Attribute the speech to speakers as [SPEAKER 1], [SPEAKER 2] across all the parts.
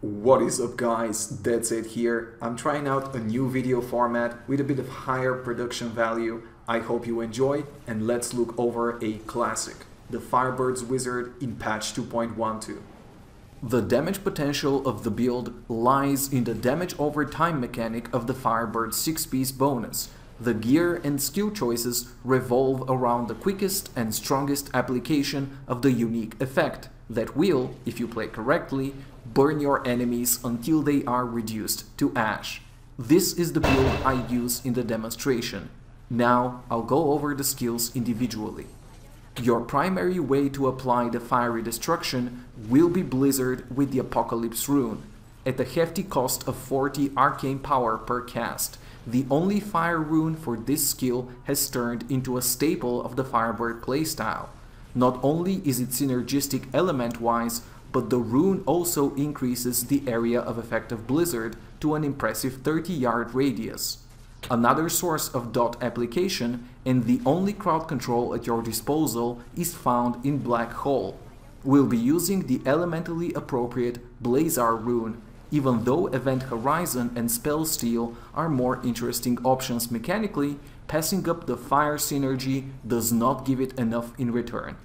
[SPEAKER 1] What is up guys, Deadset here. I'm trying out a new video format with a bit of higher production value. I hope you enjoy, and let's look over a classic, the Firebird's Wizard in patch 2.12. The damage potential of the build lies in the damage over time mechanic of the Firebird's 6-piece bonus. The gear and skill choices revolve around the quickest and strongest application of the unique effect that will, if you play correctly, burn your enemies until they are reduced to ash. This is the build I use in the demonstration. Now I'll go over the skills individually. Your primary way to apply the fiery destruction will be Blizzard with the Apocalypse rune, at a hefty cost of 40 arcane power per cast. The only fire rune for this skill has turned into a staple of the Firebird playstyle. Not only is it synergistic element-wise, but the rune also increases the area of effect of Blizzard to an impressive 30-yard radius. Another source of dot application, and the only crowd control at your disposal, is found in Black Hole. We'll be using the elementally appropriate Blazar rune, even though Event Horizon and Spell Steal are more interesting options mechanically. Passing up the fire synergy does not give it enough in return.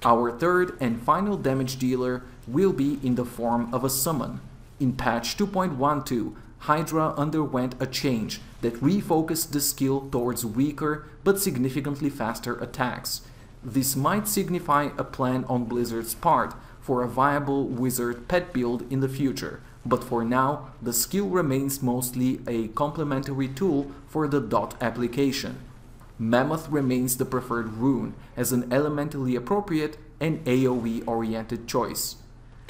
[SPEAKER 1] Our third and final damage dealer will be in the form of a summon. In patch 2.12, Hydra underwent a change that refocused the skill towards weaker but significantly faster attacks. This might signify a plan on Blizzard's part for a viable wizard pet build in the future, but for now the skill remains mostly a complementary tool for the dot application. Mammoth remains the preferred rune as an elementally appropriate and AoE-oriented choice.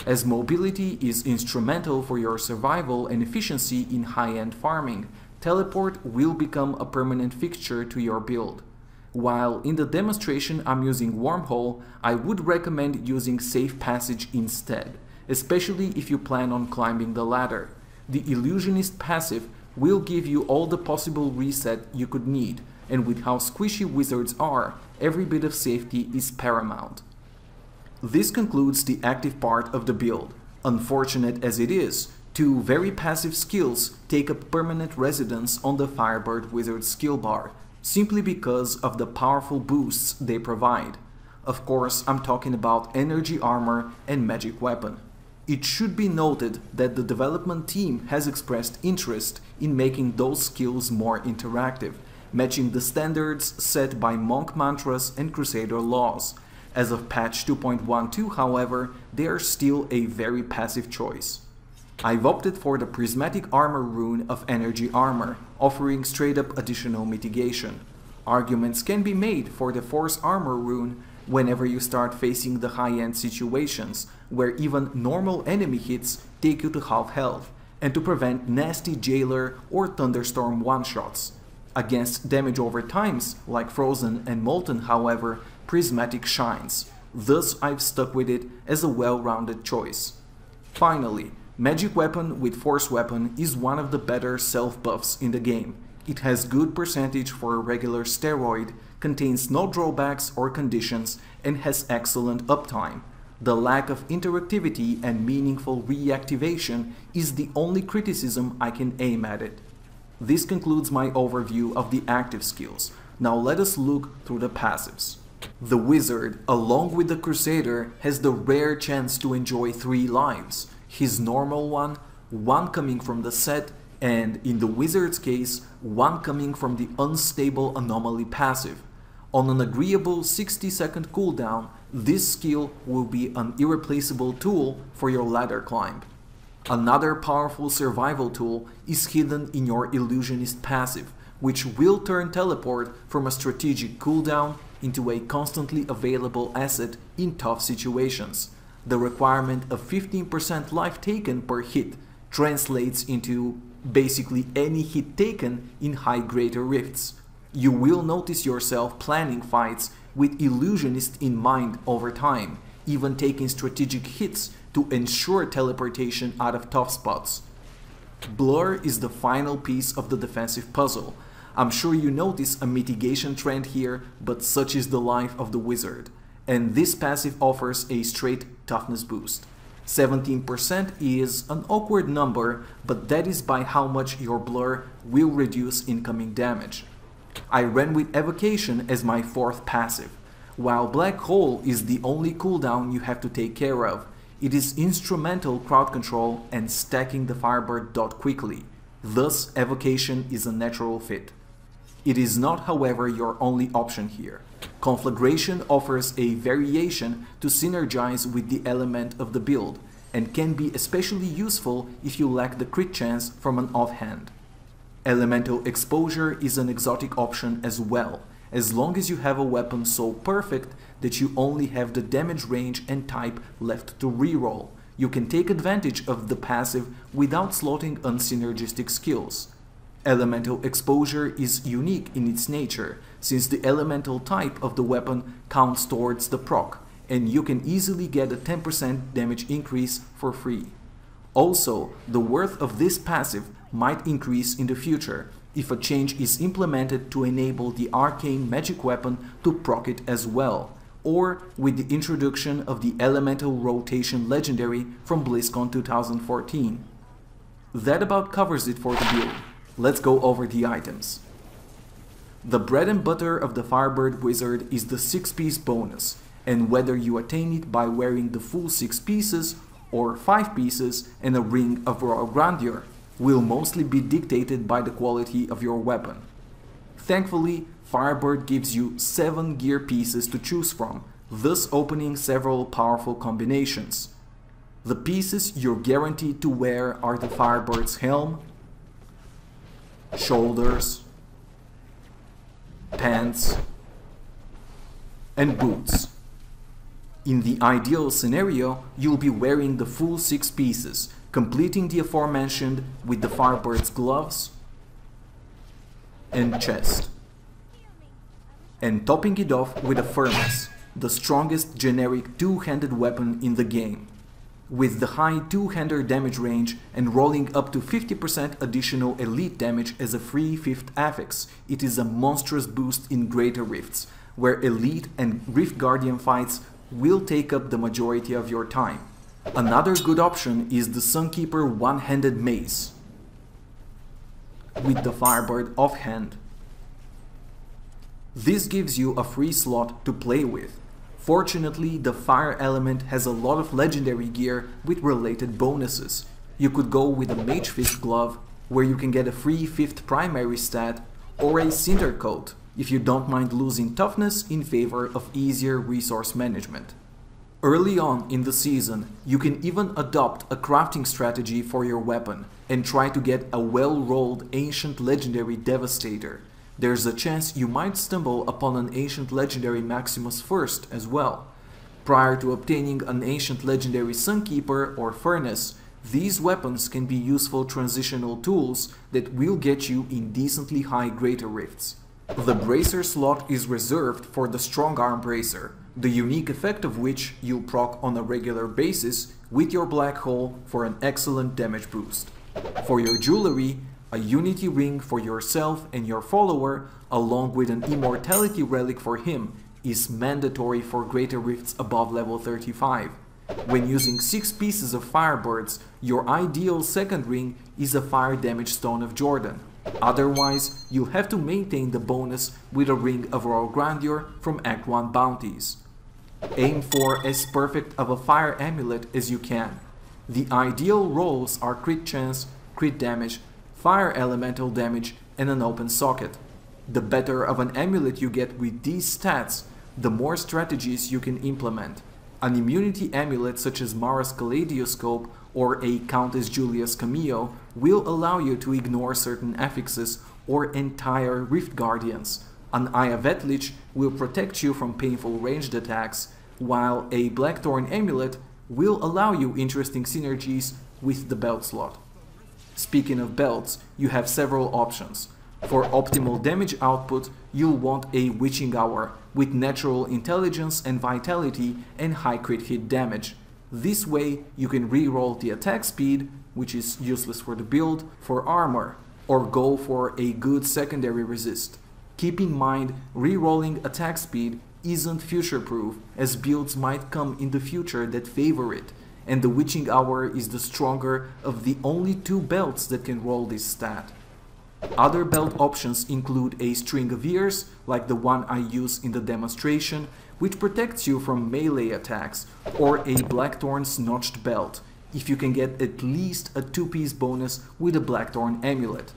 [SPEAKER 1] As mobility is instrumental for your survival and efficiency in high-end farming, teleport will become a permanent fixture to your build. While in the demonstration I'm using Wormhole, I would recommend using Safe Passage instead, especially if you plan on climbing the ladder. The Illusionist passive will give you all the possible reset you could need, and with how squishy wizards are, every bit of safety is paramount. This concludes the active part of the build. Unfortunate as it is, two very passive skills take up permanent residence on the Firebird Wizard skill bar, simply because of the powerful boosts they provide. Of course, I'm talking about Energy Armor and Magic Weapon. It should be noted that the development team has expressed interest in making those skills more interactive, matching the standards set by Monk Mantras and Crusader laws. As of patch 2.12, however, they are still a very passive choice. I've opted for the Prismatic Armor rune of Energy Armor, offering straight-up additional mitigation. Arguments can be made for the Force Armor rune whenever you start facing the high-end situations, where even normal enemy hits take you to half health, and to prevent nasty Jailer or Thunderstorm one-shots. Against damage over times, like Frozen and Molten, however, Prismatic shines. Thus I've stuck with it as a well-rounded choice. Finally, Magic Weapon with Force Weapon is one of the better self-buffs in the game. It has good percentage for a regular steroid, contains no drawbacks or conditions, and has excellent uptime. The lack of interactivity and meaningful reactivation is the only criticism I can aim at it. This concludes my overview of the active skills. Now let us look through the passives. The Wizard, along with the Crusader, has the rare chance to enjoy 3 lives. His normal one coming from the set, and in the Wizard's case, 1 coming from the Unstable Anomaly passive. On an agreeable 60-second cooldown, this skill will be an irreplaceable tool for your ladder climb. Another powerful survival tool is hidden in your Illusionist passive, which will turn teleport from a strategic cooldown into a constantly available asset in tough situations. The requirement of 15% life taken per hit translates into basically any hit taken in high greater rifts. You will notice yourself planning fights with Illusionist in mind over time, even taking strategic hits to ensure teleportation out of tough spots. Blur is the final piece of the defensive puzzle. I'm sure you notice a mitigation trend here, but such is the life of the Wizard, and this passive offers a straight toughness boost. 17% is an awkward number, but that is by how much your blur will reduce incoming damage. I ran with Evocation as my fourth passive. While Black Hole is the only cooldown you have to take care of, it is instrumental crowd control and stacking the Firebird dot quickly. Thus, Evocation is a natural fit. It is not, however, your only option here. Conflagration offers a variation to synergize with the element of the build, and can be especially useful if you lack the crit chance from an offhand. Elemental Exposure is an exotic option as well, as long as you have a weapon so perfect that you only have the damage range and type left to reroll. You can take advantage of the passive without slotting unsynergistic skills. Elemental Exposure is unique in its nature, since the elemental type of the weapon counts towards the proc, and you can easily get a 10% damage increase for free. Also, the worth of this passive might increase in the future if a change is implemented to enable the arcane magic weapon to proc it as well, or with the introduction of the Elemental Rotation Legendary from BlizzCon 2014. That about covers it for the build. Let's go over the items. The bread and butter of the Firebird Wizard is the 6-piece bonus, and whether you attain it by wearing the full 6 pieces or 5 pieces and a ring of Royal Grandeur will mostly be dictated by the quality of your weapon. Thankfully, Firebird gives you 7 gear pieces to choose from, thus opening several powerful combinations. The pieces you're guaranteed to wear are the Firebird's helm, shoulders, pants, and boots. In the ideal scenario, you'll be wearing the full 6 pieces, completing the aforementioned with the Firebird's gloves and chest, and topping it off with a Furnace, the strongest generic two-handed weapon in the game. With the high two-hander damage range and rolling up to 50% additional elite damage as a free 5th affix, it is a monstrous boost in Greater Rifts, where elite and Rift Guardian fights will take up the majority of your time. Another good option is the Sunkeeper one-handed mace with the Firebird offhand. This gives you a free slot to play with. Fortunately, the fire element has a lot of legendary gear with related bonuses. You could go with a Mage Fist glove, where you can get a free 5th primary stat, or a Cinder Coat, if you don't mind losing toughness in favor of easier resource management. Early on in the season, you can even adopt a crafting strategy for your weapon and try to get a well-rolled Ancient Legendary Devastator. There's a chance you might stumble upon an Ancient Legendary Maximus first as well. Prior to obtaining an Ancient Legendary Sunkeeper or Furnace, these weapons can be useful transitional tools that will get you in decently high Greater Rifts. The Bracer slot is reserved for the Strong Arm Bracer, the unique effect of which you'll proc on a regular basis with your Black Hole for an excellent damage boost. For your jewelry, a Unity Ring for yourself and your follower, along with an Immortality Relic for him, is mandatory for Greater Rifts above level 35. When using 6 pieces of Firebirds, your ideal second ring is a Fire Damage Stone of Jordan. Otherwise, you'll have to maintain the bonus with a Ring of Royal Grandeur from Act 1 bounties. Aim for as perfect of a Fire Amulet as you can. The ideal rolls are crit chance, crit damage, fire elemental damage, and an open socket. The better of an amulet you get with these stats, the more strategies you can implement. An immunity amulet such as Mara's Kaleidoscope or a Countess Julia's Cameo will allow you to ignore certain affixes or entire Rift Guardians. An Eye of Etlich will protect you from painful ranged attacks, while a Blackthorn amulet will allow you interesting synergies with the belt slot. Speaking of belts, you have several options. For optimal damage output, you'll want a Witching Hour with natural intelligence and vitality and high crit hit damage. This way, you can reroll the attack speed, which is useless for the build, for armor, or go for a good secondary resist. Keep in mind, rerolling attack speed isn't future-proof, as builds might come in the future that favor it, and the Witching Hour is the stronger of the only two belts that can roll this stat. Other belt options include a string of ears, like the one I use in the demonstration, which protects you from melee attacks, or a Blackthorn's notched belt, if you can get at least a 2-piece bonus with a Blackthorn amulet.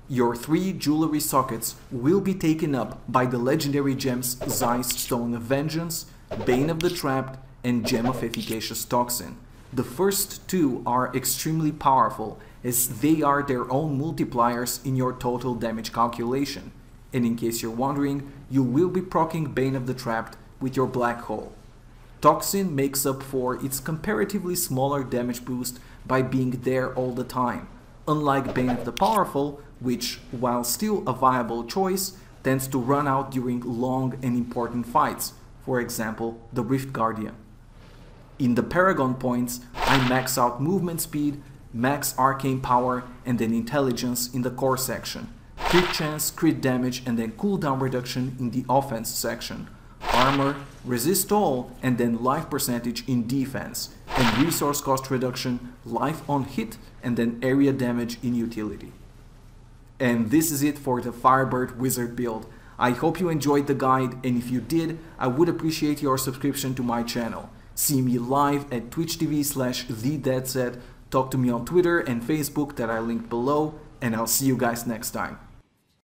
[SPEAKER 1] Your 3 jewelry sockets will be taken up by the legendary gems Zeiss Stone of Vengeance, Bane of the Trapped, and Gem of Efficacious Toxin. The first 2 are extremely powerful, as they are their own multipliers in your total damage calculation. And in case you're wondering, you will be proccing Bane of the Trapped with your Black Hole. Toxin makes up for its comparatively smaller damage boost by being there all the time, unlike Bane of the Powerful, which, while still a viable choice, tends to run out during long and important fights, for example, the Rift Guardian. In the Paragon points, I max out movement speed, max arcane power, and then intelligence in the core section, crit chance, crit damage, and then cooldown reduction in the offense section, armor, resist all, and then life percentage in defense, and resource cost reduction, life on hit, and then area damage in utility. And this is it for the Firebird Wizard build. I hope you enjoyed the guide, and if you did, I would appreciate your subscription to my channel. See me live at twitch.tv/thedeadset, talk to me on Twitter and Facebook that I linked below, and I'll see you guys next time.